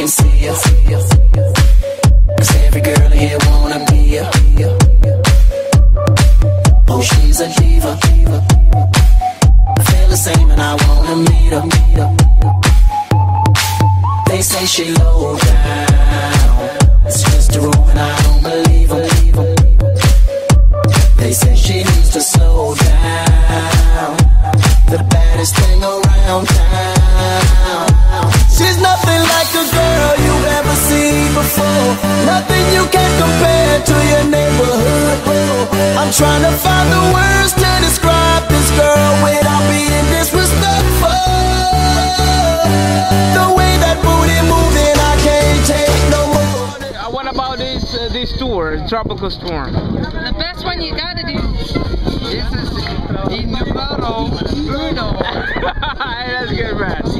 can see ya. Cause every girl here wanna be ya. Oh, she's a diva. I feel the same and I wanna meet her. They say she low down, it's just a room and I don't believe them. They say she needs to slow down, the baddest thing around town. She's nothing like a girl you've ever seen before, nothing you can compare to your neighborhood. I'm trying to find the words to describe this girl without being disrespectful. The way that booty moving, I can't take no more. What about this tour, tropical storm? The best one you gotta do. This is in numero uno. That's good, man.